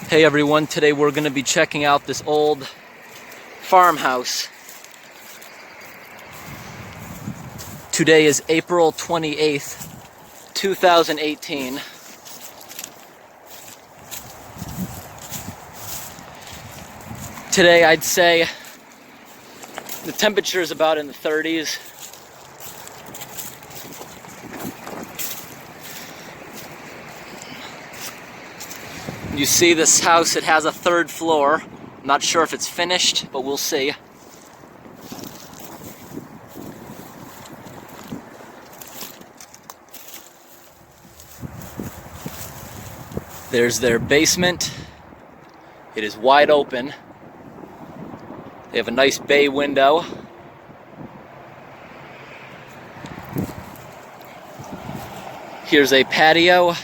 Hey everyone, today we're going to be checking out this old farmhouse. Today is April 28th, 2018. Today I'd say the temperature is about in the 30s. You see this house, it has a third floor. I'm not sure if it's finished, but we'll see. There's their basement. It is wide open. They have a nice bay window. Here's a patio.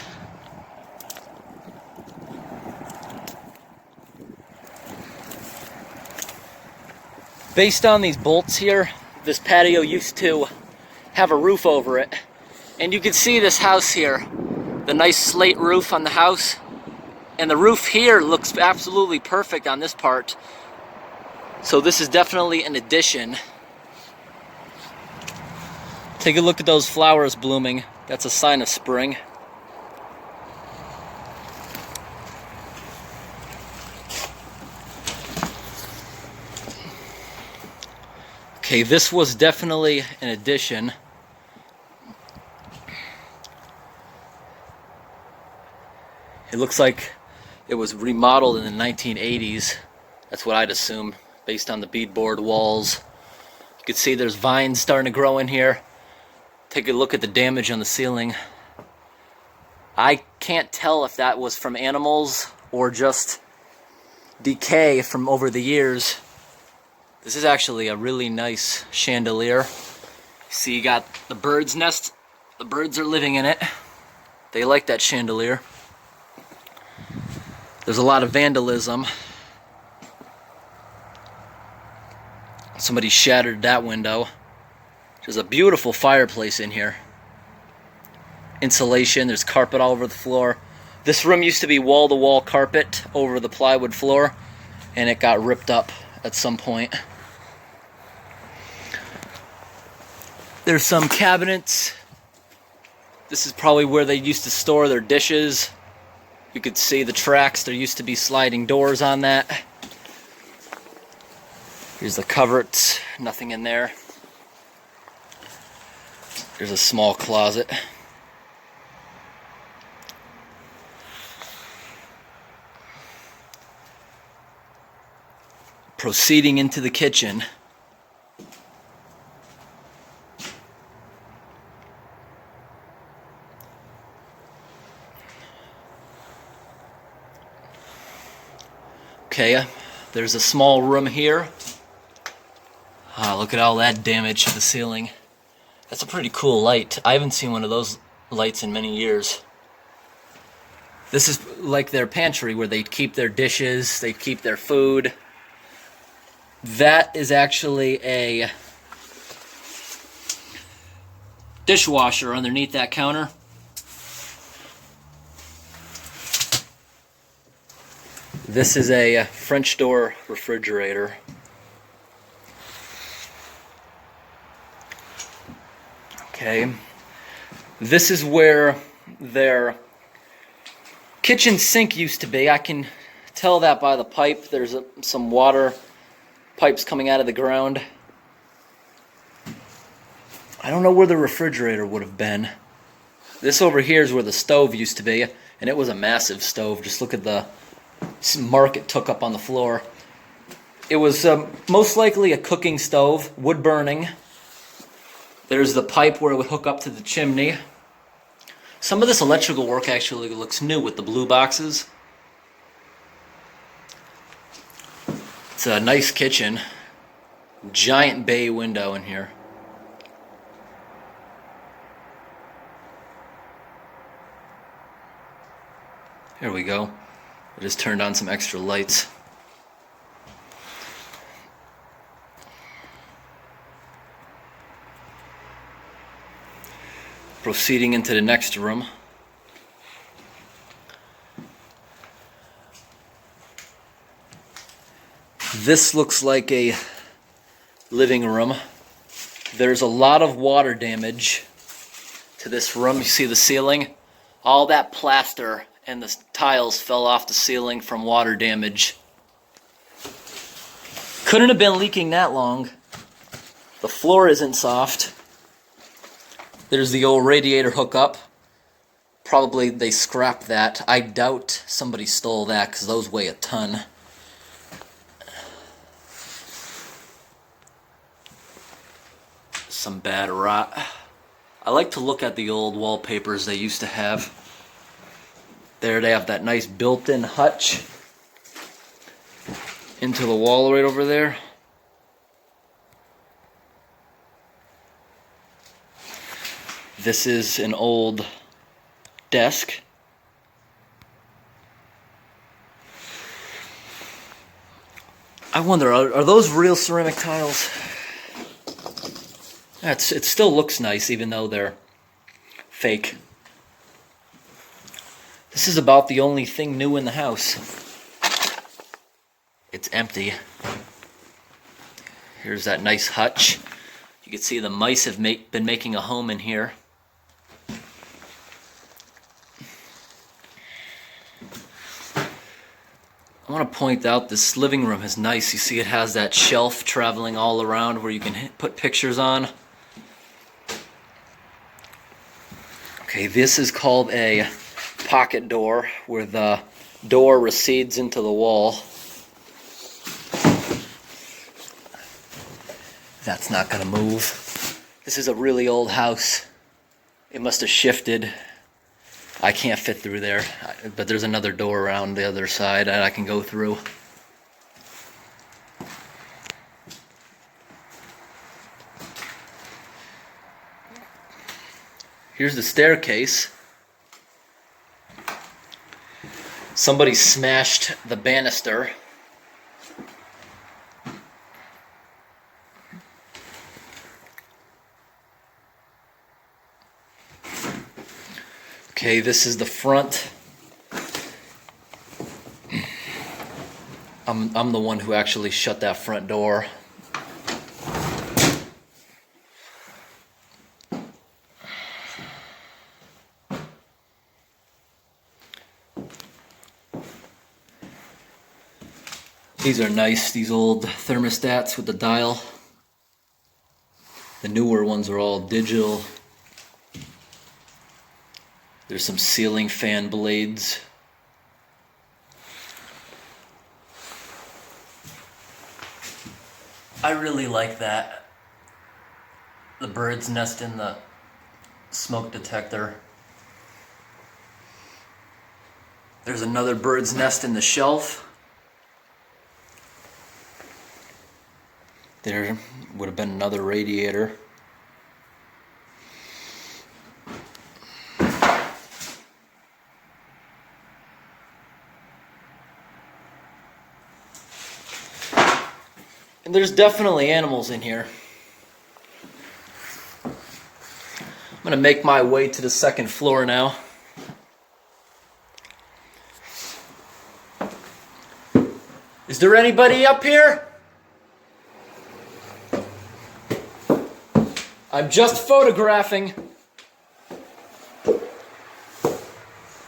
Based on these bolts here, this patio used to have a roof over it. And you can see this house here, the nice slate roof on the house. And the roof here looks absolutely perfect on this part. So this is definitely an addition. Take a look at those flowers blooming. That's a sign of spring. Okay, this was definitely an addition. It looks like it was remodeled in the 1980s. That's what I'd assume, based on the beadboard walls. You can see there's vines starting to grow in here. Take a look at the damage on the ceiling. I can't tell if that was from animals or just decay from over the years. This is actually a really nice chandelier. See, you got the bird's nest. The birds are living in it. They like that chandelier. There's a lot of vandalism. Somebody shattered that window. There's a beautiful fireplace in here. Insulation, there's carpet all over the floor. This room used to be wall-to-wall carpet over the plywood floor, and it got ripped up at some point. There's some cabinets. This is probably where they used to store their dishes. You could see the tracks. There used to be sliding doors on that. Here's the cupboards. Nothing in there. There's a small closet. Proceeding into the kitchen. Okay, there's a small room here. Look at all that damage to the ceiling. That's a pretty cool light. I haven't seen one of those lights in many years. This is like their pantry where they keep their dishes, they keep their food. That is actually a dishwasher underneath that counter. This is a French door refrigerator. Okay, this is where their kitchen sink used to be. I can tell that by the pipe. There's some water pipes coming out of the ground. I don't know where the refrigerator would have been. This over here is where the stove used to be, and it was a massive stove. Just look at the mark it took up on the floor. It was most likely a cooking stove, wood burning. There's the pipe where it would hook up to the chimney. Some of this electrical work actually looks new with the blue boxes. It's a nice kitchen. Giant bay window in here. Here we go. I just turned on some extra lights. Proceeding into the next room. This looks like a living room. There's a lot of water damage to this room. You see the ceiling? All that plaster and the tiles fell off the ceiling from water damage. Couldn't have been leaking that long. The floor isn't soft. There's the old radiator hookup. Probably they scrapped that. I doubt somebody stole that because those weigh a ton. Some bad rot. I like to look at the old wallpapers they used to have. There they have that nice built-in hutch into the wall right over there. This is an old desk. I wonder, are those real ceramic tiles? It still looks nice even though they're fake. This is about the only thing new in the house. It's empty. Here's that nice hutch. You can see the mice have been making a home in here. I want to point out this living room is nice. You see it has that shelf traveling all around where you can put pictures on. Okay, this is called a pocket door where the door recedes into the wall. That's not going to move. This is a really old house. It must have shifted. I can't fit through there, but there's another door around the other side that I can go through. Here's the staircase. Somebody smashed the banister. Okay, this is the front. I'm the one who actually shut that front door. These are nice, these old thermostats with the dial. The newer ones are all digital. There's some ceiling fan blades. I really like that. The bird's nest in the smoke detector. There's another bird's nest in the shelf. There would have been another radiator. And there's definitely animals in here. I'm gonna make my way to the second floor now. Is there anybody up here? I'm just photographing.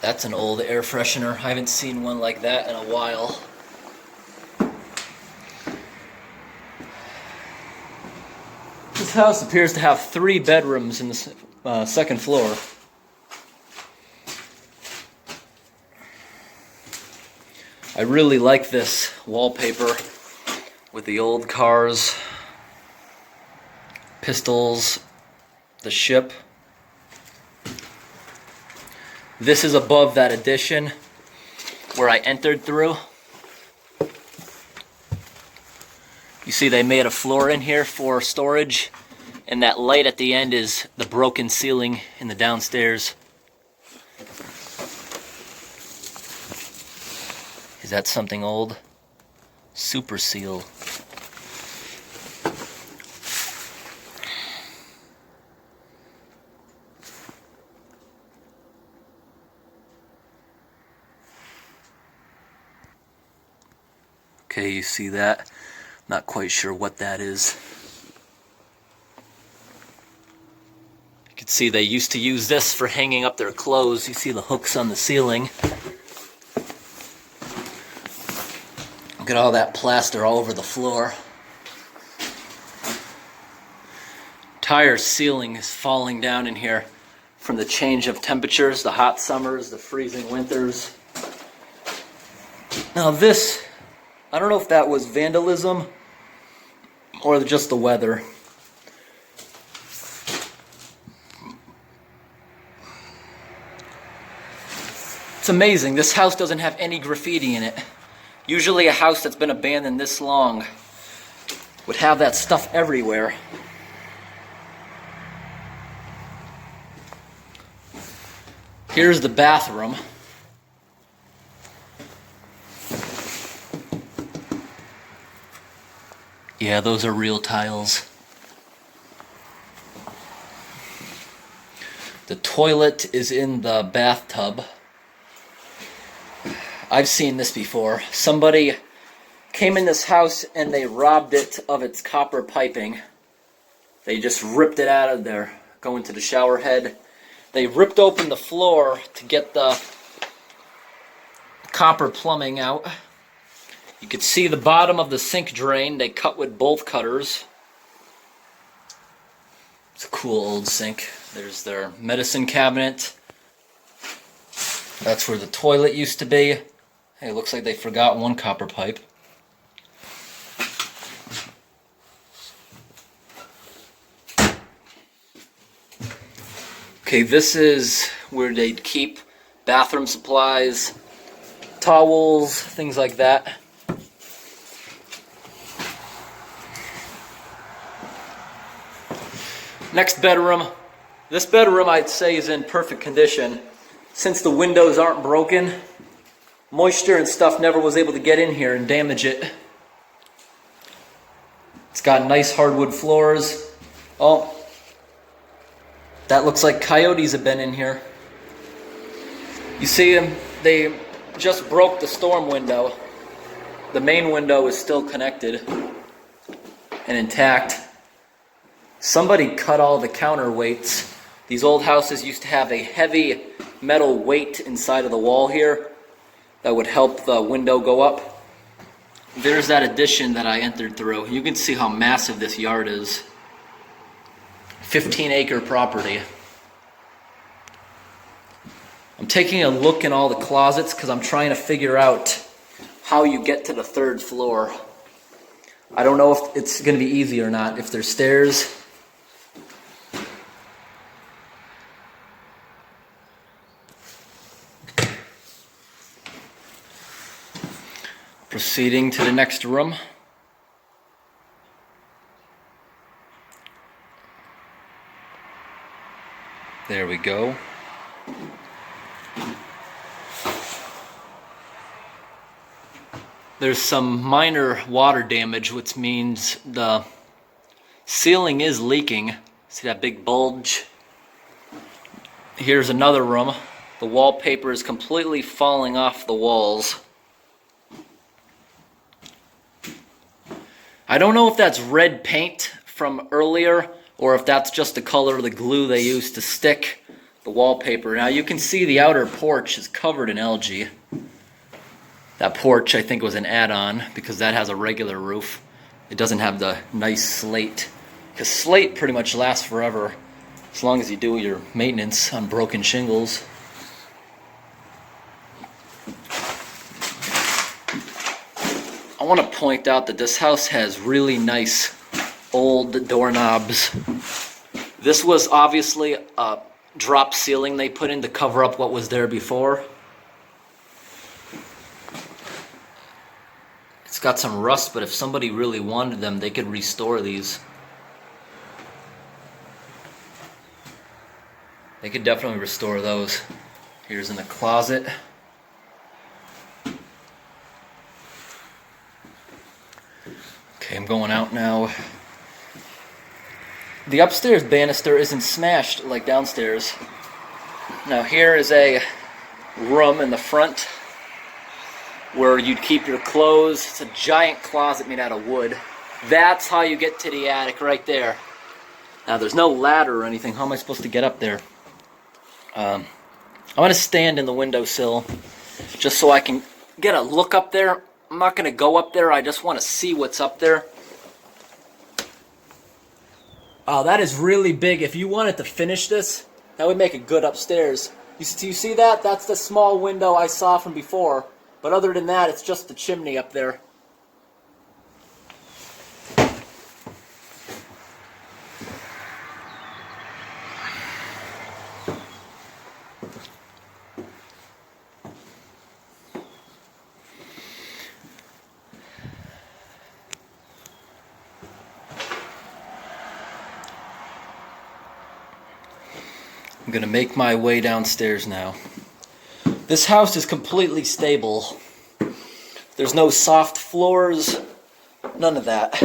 That's an old air freshener. I haven't seen one like that in a while. This house appears to have 3 bedrooms in the second floor. I really like this wallpaper with the old cars, pistols, the ship. This is above that addition where I entered through. You see they made a floor in here for storage, and that light at the end is the broken ceiling in the downstairs. Is that something old? Super Seal. Okay, you see that? Not quite sure what that is. You can see they used to use this for hanging up their clothes. You see the hooks on the ceiling. Look at all that plaster all over the floor. Entire ceiling is falling down in here from the change of temperatures, the hot summers, the freezing winters. Now this, I don't know if that was vandalism or just the weather. It's amazing, this house doesn't have any graffiti in it. Usually a house that's been abandoned this long would have that stuff everywhere. Here's the bathroom. Yeah, those are real tiles. The toilet is in the bathtub. I've seen this before. Somebody came in this house and they robbed it of its copper piping. They just ripped it out of there, going to the shower head. They ripped open the floor to get the copper plumbing out. You could see the bottom of the sink drain. They cut with bolt cutters. It's a cool old sink. There's their medicine cabinet. That's where the toilet used to be. Hey, it looks like they forgot one copper pipe. Okay, this is where they'd keep bathroom supplies, towels, things like that. Next bedroom. This bedroom I'd say is in perfect condition. Since the windows aren't broken, moisture and stuff never was able to get in here and damage it. It's got nice hardwood floors. Oh, that looks like coyotes have been in here. You see them? They just broke the storm window. The main window is still connected and intact. Somebody cut all the counterweights. These old houses used to have a heavy metal weight inside of the wall here that would help the window go up. There's that addition that I entered through. You can see how massive this yard is. 15-acre property. I'm taking a look in all the closets because I'm trying to figure out how you get to the third floor. I don't know if it's going to be easy or not. If there's stairs. Proceeding to the next room. There we go. There's some minor water damage, which means the ceiling is leaking. See that big bulge? Here's another room. The wallpaper is completely falling off the walls. I don't know if that's red paint from earlier or if that's just the color of the glue they used to stick the wallpaper. Now you can see the outer porch is covered in algae. That porch I think was an add-on because that has a regular roof. It doesn't have the nice slate. Because slate pretty much lasts forever as long as you do your maintenance on broken shingles. I want to point out that this house has really nice old doorknobs. This was obviously a drop ceiling they put in to cover up what was there before. It's got some rust, but if somebody really wanted them, they could restore these. They could definitely restore those. Here's in the closet. Okay, I'm going out now. The upstairs banister isn't smashed like downstairs. Now here is a room in the front where you'd keep your clothes. It's a giant closet made out of wood. That's how you get to the attic right there. Now there's no ladder or anything. How am I supposed to get up there? I'm going to stand in the windowsill just so I can get a look up there. I'm not going to go up there. I just want to see what's up there. Oh, that is really big. If you wanted to finish this, that would make it good upstairs. You see that? That's the small window I saw from before. But other than that, it's just the chimney up there. I'm gonna make my way downstairs now. This house is completely stable. There's no soft floors, none of that.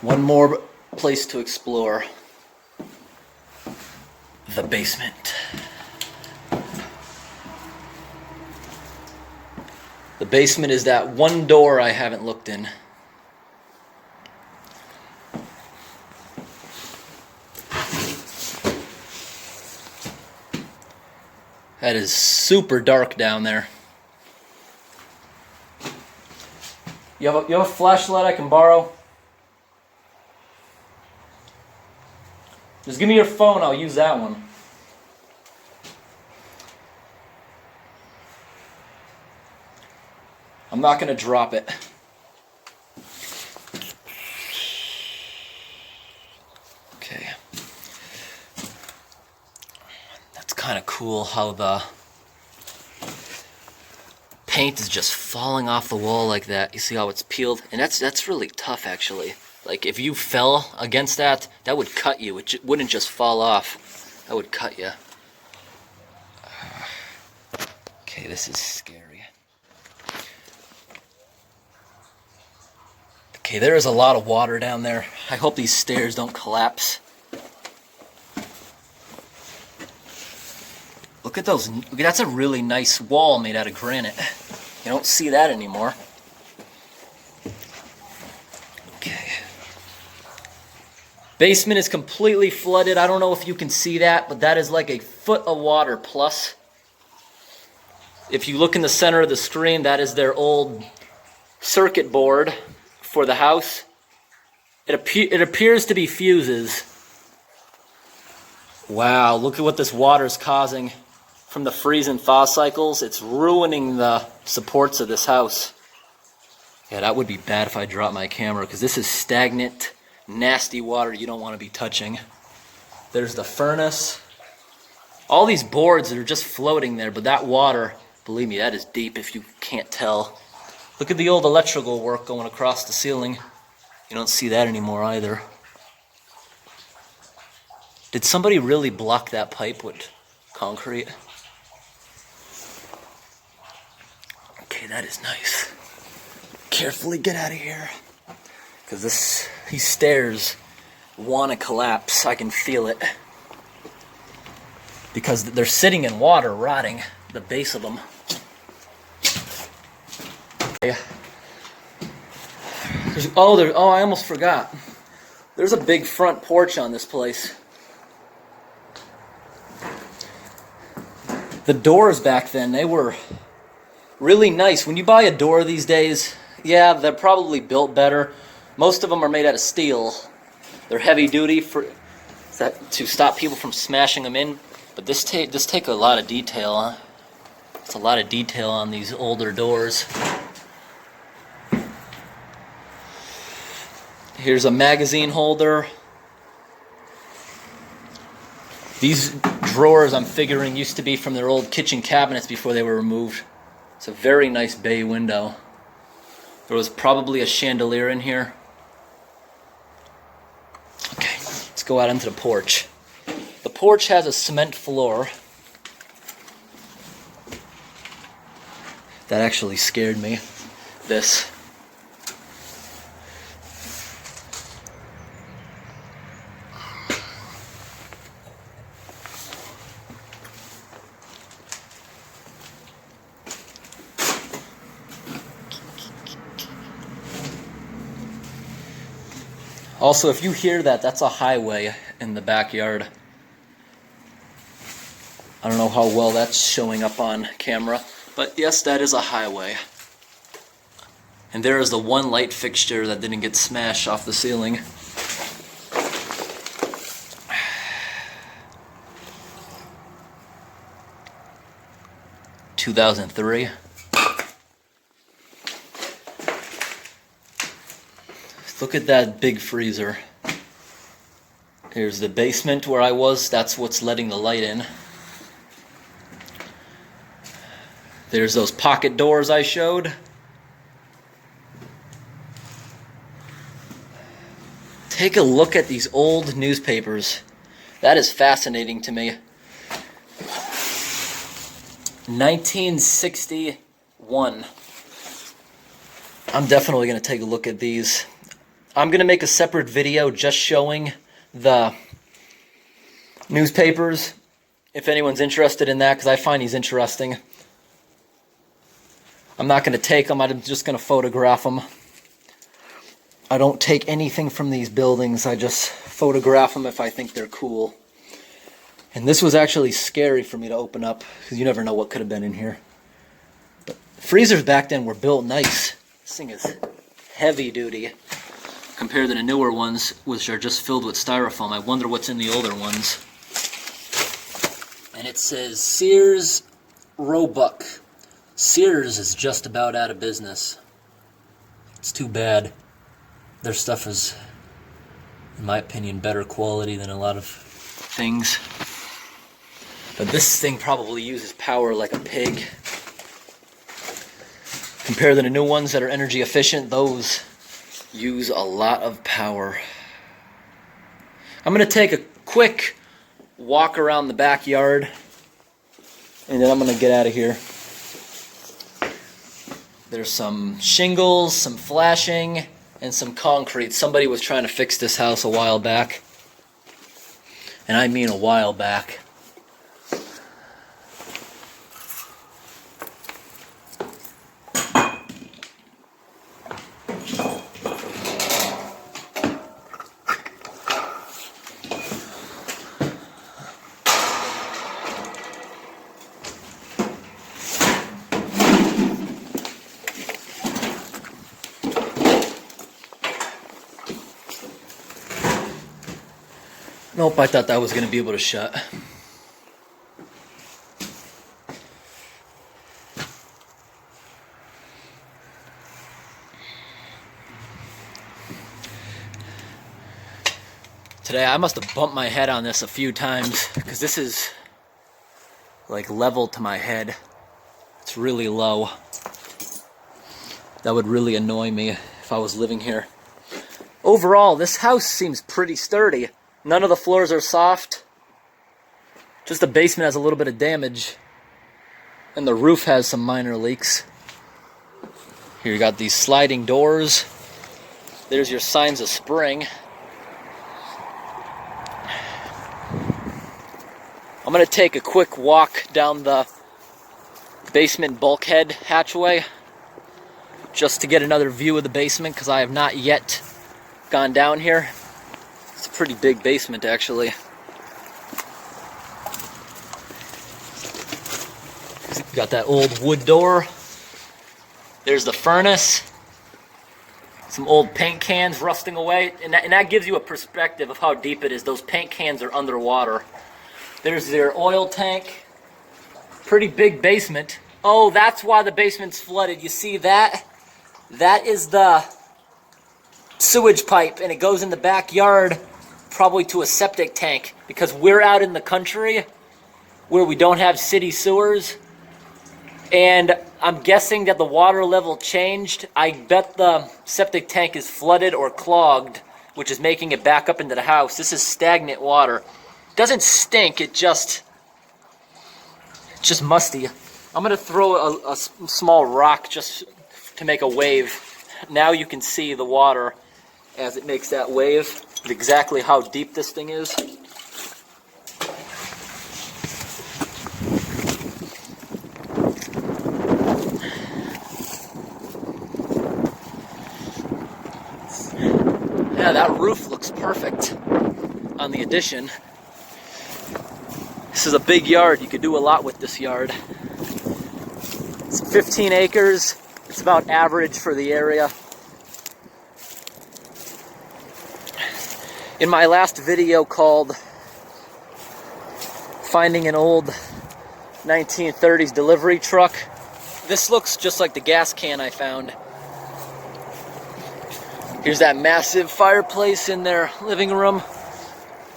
One more place to explore. The basement. The basement is that one door I haven't looked in. That is super dark down there. You have a flashlight I can borrow? Just give me your phone, I'll use that one. I'm not gonna drop it. Okay. That's kind of cool how the paint is just falling off the wall like that. You see how it's peeled? And that's really tough actually. Like if you fell against that, that would cut you. It wouldn't just fall off. That would cut you. Okay, this is scary. Okay, there is a lot of water down there. I hope these stairs don't collapse. Look at those. That's a really nice wall made out of granite. You don't see that anymore. Okay. Basement is completely flooded. I don't know if you can see that, but that is like a foot of water plus. If you look in the center of the screen, that is their old circuit board for the house. It appears to be fuses. Wow, look at what this water is causing. From the freeze and thaw cycles, it's ruining the supports of this house. Yeah, that would be bad if I dropped my camera, because this is stagnant, nasty water you don't want to be touching. There's the furnace. All these boards that are just floating there, but that water, believe me, that is deep if you can't tell. Look at the old electrical work going across the ceiling. You don't see that anymore either. Did somebody really block that pipe with concrete? Okay, that is nice. Carefully get out of here. Because these stairs want to collapse. I can feel it. Because they're sitting in water, rotting, the base of them. Yeah. I almost forgot. There's a big front porch on this place. The doors back then, they were really nice. When you buy a door these days, yeah, they're probably built better. Most of them are made out of steel. They're heavy duty to stop people from smashing them in. But this take a lot of detail. Huh? It's a lot of detail on these older doors. Here's a magazine holder. These drawers, I'm figuring, used to be from their old kitchen cabinets before they were removed. It's a very nice bay window. There was probably a chandelier in here. Okay, let's go out into the porch. The porch has a cement floor. That actually scared me. This. Also, if you hear that, that's a highway in the backyard. I don't know how well that's showing up on camera, but yes, that is a highway. And there is the one light fixture that didn't get smashed off the ceiling. (2003). Look at that big freezer. Here's the basement where I was. That's what's letting the light in. There's those pocket doors I showed. Take a look at these old newspapers. That is fascinating to me. 1961. I'm definitely going to take a look at these. I'm going to make a separate video just showing the newspapers, if anyone's interested in that, because I find these interesting. I'm not going to take them, I'm just going to photograph them. I don't take anything from these buildings, I just photograph them if I think they're cool. And this was actually scary for me to open up, because you never know what could have been in here. But freezers back then were built nice. This thing is heavy duty compared to the newer ones, which are just filled with styrofoam. I wonder what's in the older ones. And it says Sears Roebuck. Sears is just about out of business. It's too bad. Their stuff is, in my opinion, better quality than a lot of things. But this thing probably uses power like a pig. Compared to the new ones that are energy efficient, those use a lot of power. I'm going to take a quick walk around the backyard, and then I'm going to get out of here. There's some shingles, some flashing, and some concrete. Somebody was trying to fix this house a while back. And I mean a while back. Nope, I thought that was going to be able to shut. Today I must have bumped my head on this a few times because this is like level to my head. It's really low. That would really annoy me if I was living here. Overall, this house seems pretty sturdy. None of the floors are soft. Just the basement has a little bit of damage. And the roof has some minor leaks. Here you got these sliding doors. There's your signs of spring. I'm going to take a quick walk down the basement bulkhead hatchway just to get another view of the basement because I have not yet gone down here. It's a pretty big basement, actually. Got that old wood door. There's the furnace. Some old paint cans rusting away. And that gives you a perspective of how deep it is. Those paint cans are underwater. There's their oil tank. Pretty big basement. Oh, that's why the basement's flooded. You see that? That is the sewage pipe, and it goes in the backyard, probably to a septic tank, because we're out in the country where we don't have city sewers, and I'm guessing that the water level changed. I bet the septic tank is flooded or clogged, which is making it back up into the house. This is stagnant water. It doesn't stink, it's just musty. I'm gonna throw a small rock just to make a wave. Now you can see the water as it makes that wave, exactly how deep this thing is. Yeah, Yeah, that roof looks perfect on the addition. This is a big yard. You could do a lot with this yard. It's 15 acres. It's about average for the area. In my last video called Finding an Old 1930s Delivery Truck, this looks just like the gas can I found. Here's that massive fireplace in their living room.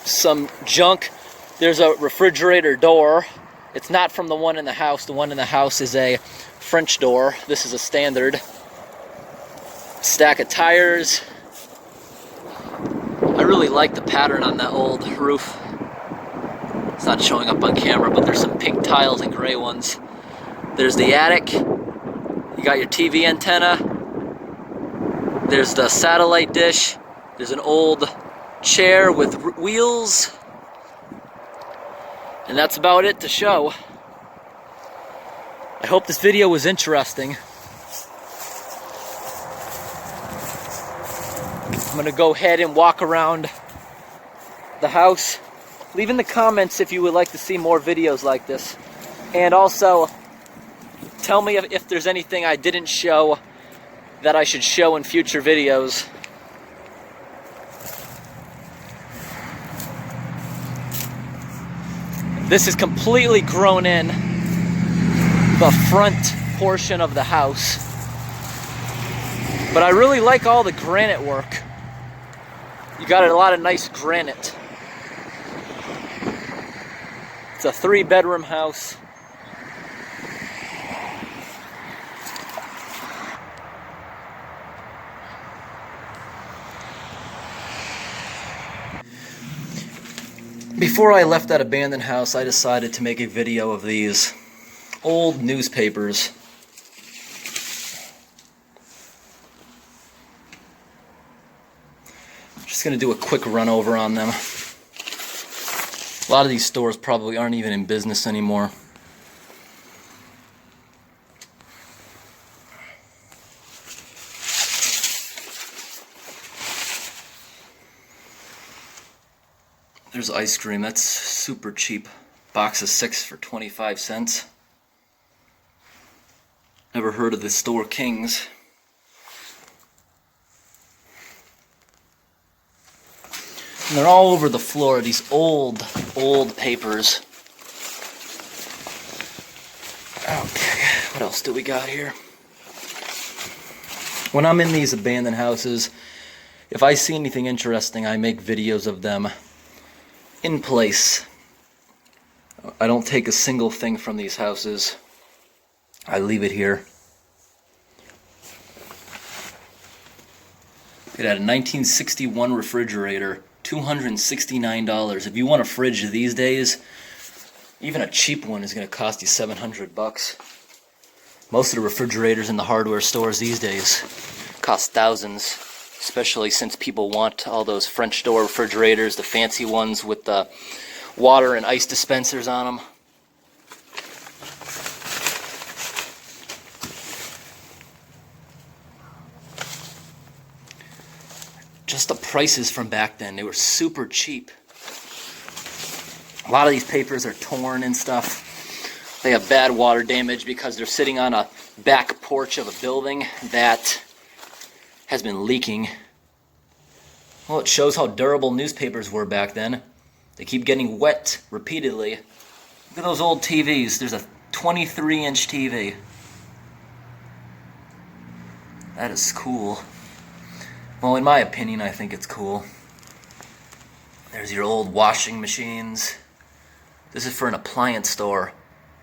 Some junk. There's a refrigerator door. It's not from the one in the house. The one in the house is a French door. This is a standard. Stack of tires. I really like the pattern on that old roof. It's not showing up on camera, but there's some pink tiles and gray ones. There's the attic. You got your TV antenna. There's the satellite dish. There's an old chair with wheels. And that's about it to show. I hope this video was interesting. I'm gonna go ahead and walk around the house. Leave in the comments if you would like to see more videos like this. And also, tell me if there's anything I didn't show that I should show in future videos. This is completely grown in the front portion of the house. But I really like all the granite work. You got a lot of nice granite. It's a 3-bedroom house. Before I left that abandoned house, I decided to make a video of these old newspapers. Just going to do a quick run over on them. A lot of these stores probably aren't even in business anymore. There's ice cream. That's super cheap. Box of 6 for 25 cents. Never heard of the store King's. And they're all over the floor, these old papers. Okay, what else do we got here? When I'm in these abandoned houses, if I see anything interesting, I make videos of them in place. I don't take a single thing from these houses. I leave it here. It had a 1961 refrigerator, $269. If you want a fridge these days, even a cheap one is going to cost you $700. Most of the refrigerators in the hardware stores these days cost thousands, especially since people want all those French door refrigerators, the fancy ones with the water and ice dispensers on them. Just the prices from back then, they were super cheap. A lot of these papers are torn and stuff. They have bad water damage because they're sitting on a back porch of a building that has been leaking. Well, it shows how durable newspapers were back then. They keep getting wet repeatedly. Look at those old TVs. There's a 23-inch TV. That is cool. Well, in my opinion, I think it's cool. There's your old washing machines. This is for an appliance store.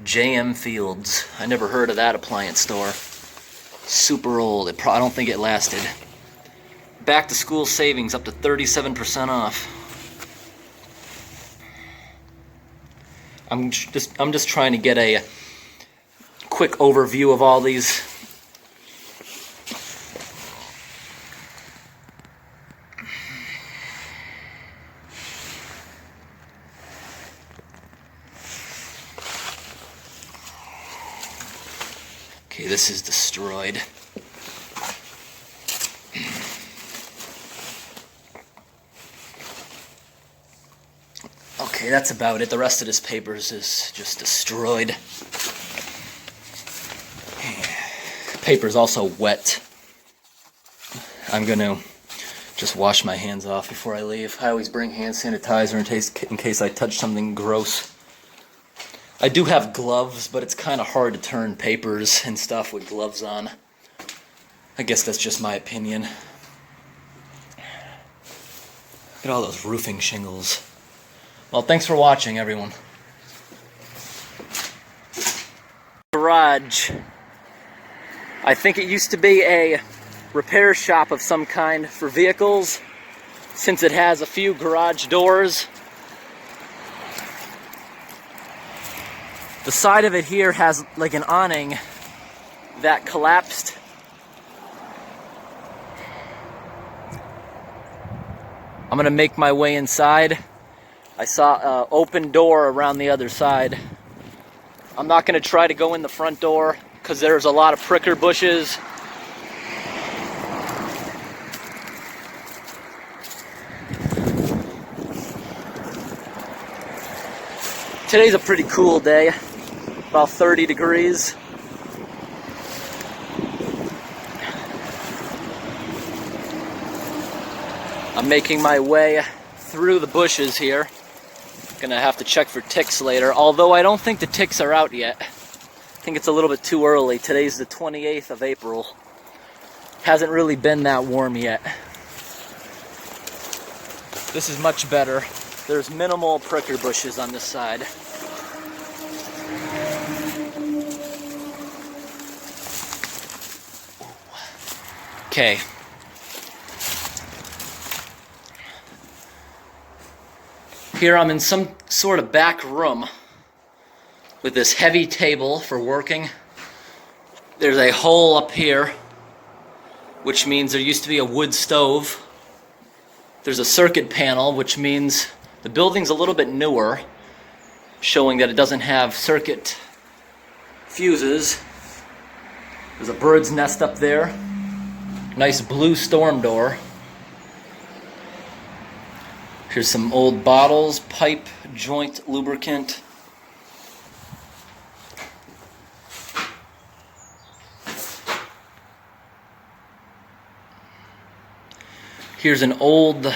J.M. Fields. I never heard of that appliance store. Super old. I don't think it lasted. Back to school savings up to 37% off. I'm just trying to get a quick overview of all these. Okay, this is destroyed. that's about it. The rest of this papers is just destroyed. Paper's also wet. I'm gonna just wash my hands off before I leave. I always bring hand sanitizer in case I touch something gross. I do have gloves, but it's kind of hard to turn papers and stuff with gloves on. I guess that's just my opinion. Look at all those roofing shingles. Well, thanks for watching, everyone. Garage. I think it used to be a repair shop of some kind for vehicles, since it has a few garage doors. The side of it here has like an awning that collapsed. I'm gonna make my way inside. I saw an open door around the other side. I'm not gonna try to go in the front door because there's a lot of pricker bushes. Today's a pretty cool day, about 30 degrees. I'm making my way through the bushes here. Gonna have to check for ticks later, although I don't think the ticks are out yet. I think it's a little bit too early. Today's the 28th of April. Hasn't really been that warm yet. This is much better. There's minimal pricker bushes on this side. Okay. Here I'm in some sort of back room with this heavy table for working. There's a hole up here, which means there used to be a wood stove. There's a circuit panel, which means the building's a little bit newer, showing that it doesn't have circuit fuses. There's a bird's nest up there. Nice blue storm door. Here's some old bottles, pipe, joint lubricant. Here's an old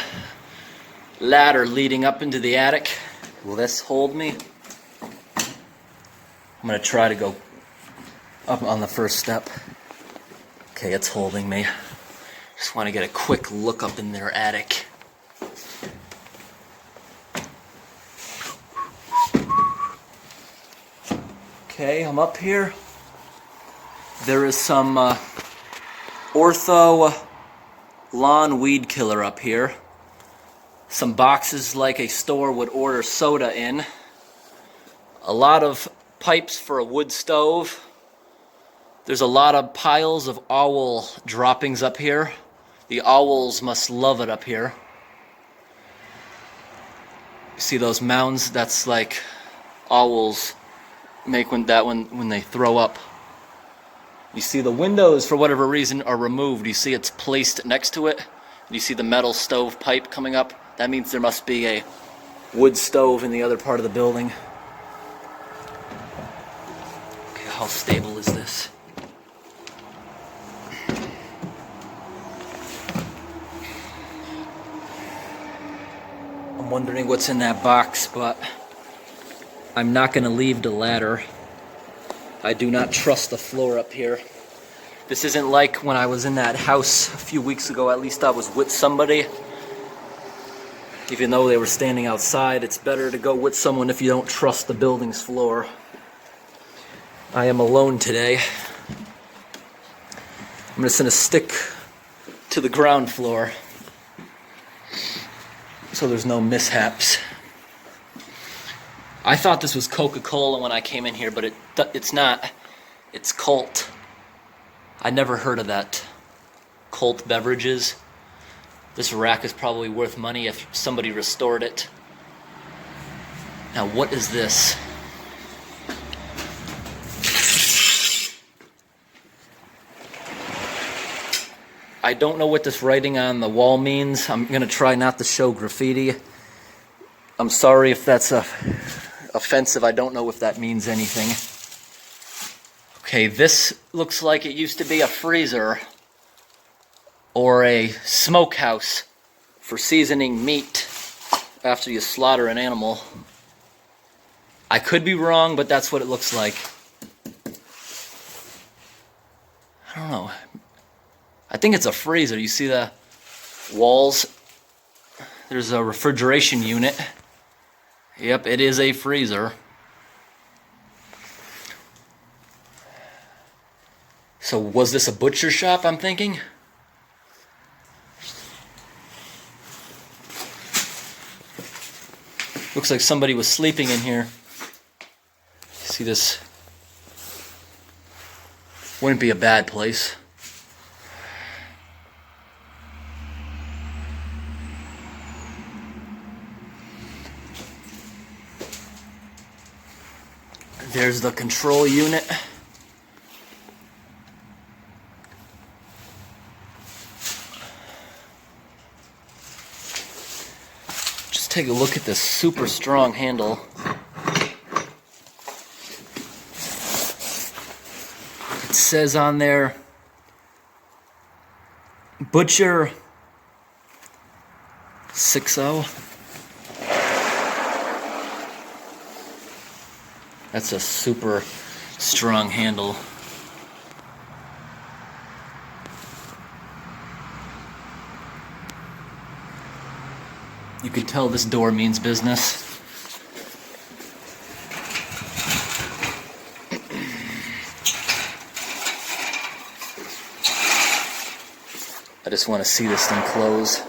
ladder leading up into the attic. Will this hold me? I'm gonna try to go up on the first step. Okay, it's holding me. Just want to get a quick look up in their attic. Okay, I'm up here. There is some Ortho lawn weed killer up here. Some boxes like a store would order soda in. A lot of pipes for a wood stove. There's a lot of piles of owl droppings up here. The owls must love it up here. You see those mounds? That's like owls make when they throw up. You see the windows, for whatever reason, are removed. You see it's placed next to it. You see the metal stove pipe coming up. That means there must be a wood stove in the other part of the building. Okay, how stable is this? I'm wondering what's in that box, but I'm not going to leave the ladder. I do not trust the floor up here. This isn't like when I was in that house a few weeks ago. At least I was with somebody. Even though they were standing outside, it's better to go with someone if you don't trust the building's floor. I am alone today. I'm just going to stick to the ground floor so there's no mishaps. I thought this was Coca-Cola when I came in here, but it's not. It's Colt. I never heard of that. Colt beverages. This rack is probably worth money if somebody restored it. Now, what is this? I don't know what this writing on the wall means. I'm going to try not to show graffiti. I'm sorry if that's offensive. I don't know if that means anything. Okay, this looks like it used to be a freezer or a smokehouse for seasoning meat after you slaughter an animal. I could be wrong, but that's what it looks like. I don't know. I think it's a freezer. You see the walls? There's a refrigeration unit. Yep, it is a freezer. So was this a butcher shop, I'm thinking? Looks like somebody was sleeping in here. See this? Wouldn't be a bad place. There's the control unit. Just take a look at this super strong handle. It says on there, Butcher 60. That's a super strong handle. You could tell this door means business. I just want to see this thing close.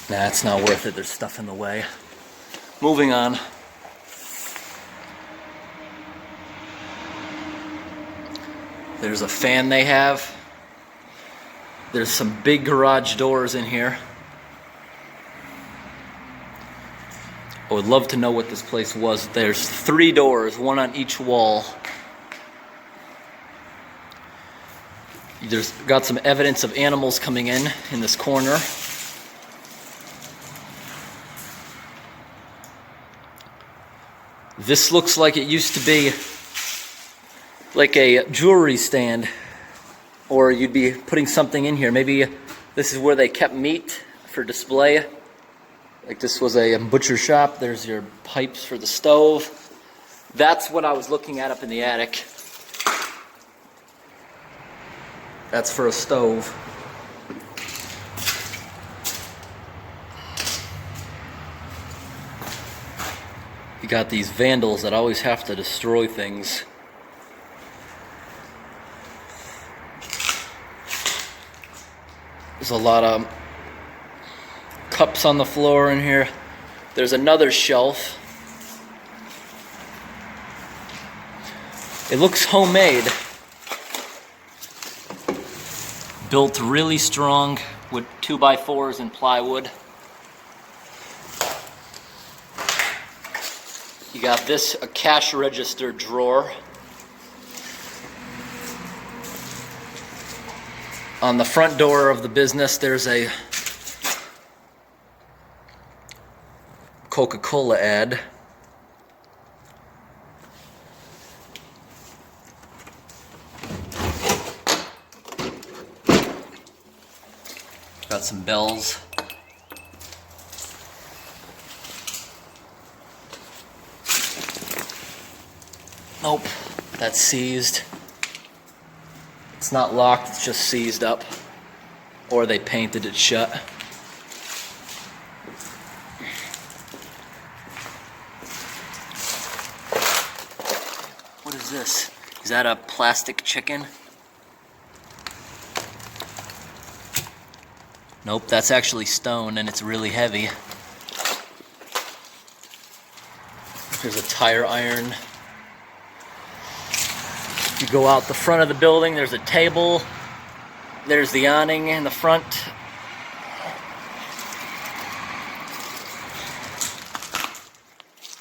Nah, it's not worth it. There's stuff in the way. Moving on. There's a fan they have. There's some big garage doors in here. I would love to know what this place was. There's 3 doors, one on each wall. There's got some evidence of animals coming in this corner. This looks like it used to be like a jewelry stand, or you'd be putting something in here. Maybe this is where they kept meat for display. Like this was a butcher shop. There's your pipes for the stove. That's what I was looking at up in the attic. That's for a stove. You got these vandals that always have to destroy things. There's a lot of cups on the floor in here. There's another shelf. It looks homemade. Built really strong with 2x4s and plywood. You got this, a cash register drawer. On the front door of the business, there's a Coca-Cola ad. Got some bells. Nope, that's seized. It's not locked, it's just seized up. Or they painted it shut. What is this? Is that a plastic chicken? Nope, that's actually stone and it's really heavy. There's a tire iron. You go out the front of the building, there's a table. There's the awning in the front.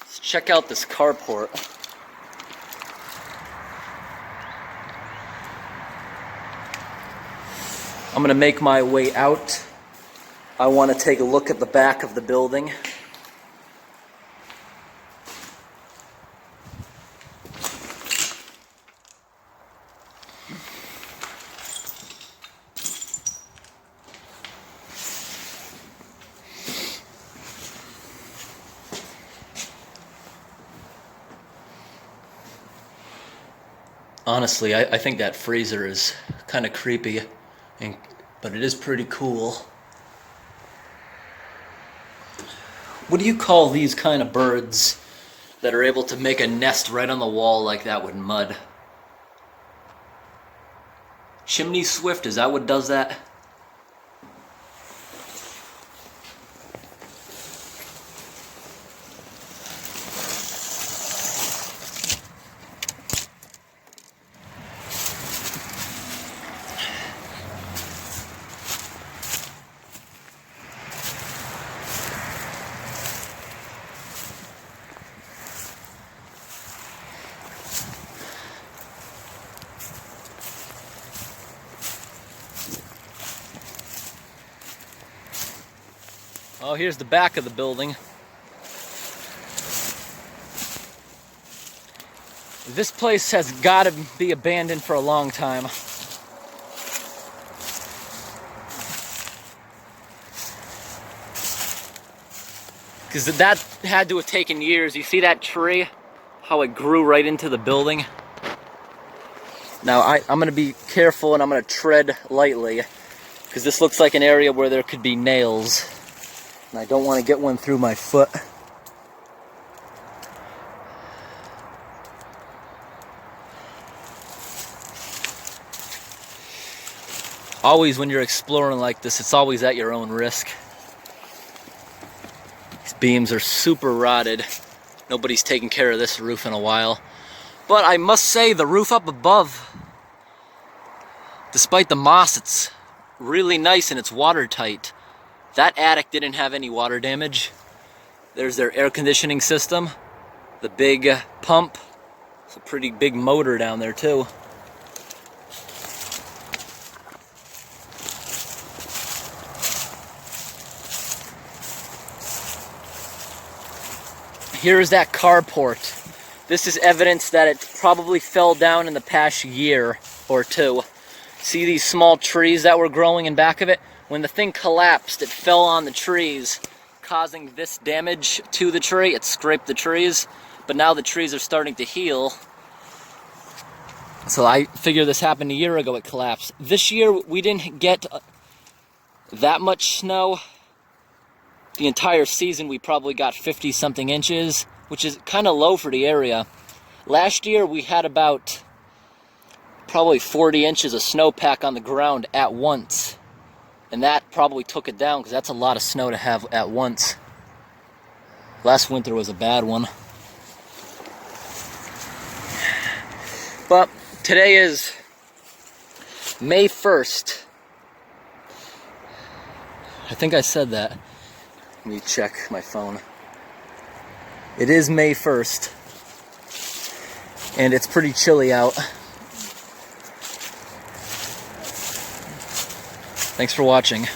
Let's check out this carport. I'm gonna make my way out. I want to take a look at the back of the building. Honestly, I think that freezer is kind of creepy, but it is pretty cool. What do you call these kind of birds that are able to make a nest right on the wall like that with mud? Chimney swift, is that what does that? Oh, here's the back of the building. This place has got to be abandoned for a long time. Because that had to have taken years. You see that tree? How it grew right into the building? Now, I'm going to be careful and I'm going to tread lightly. Because this looks like an area where there could be nails. And I don't want to get one through my foot. Always when you're exploring like this, it's always at your own risk. These beams are super rotted. Nobody's taken care of this roof in a while. But I must say, the roof up above, despite the moss, it's really nice and it's watertight. That attic didn't have any water damage. There's their air conditioning system, the big pump. It's a pretty big motor down there too. Here's that carport. This is evidence that it probably fell down in the past year or two. See these small trees that were growing in back of it? When the thing collapsed, it fell on the trees, causing this damage to the tree. It scraped the trees, but now the trees are starting to heal. So I figure this happened a year ago, it collapsed. This year, we didn't get that much snow. The entire season, we probably got 50-something inches, which is kind of low for the area. Last year, we had about probably 40 inches of snowpack on the ground at once. And that probably took it down because that's a lot of snow to have at once. Last winter was a bad one. But today is May 1st. I think I said that. Let me check my phone. It is May 1st. And it's pretty chilly out. Thanks for watching.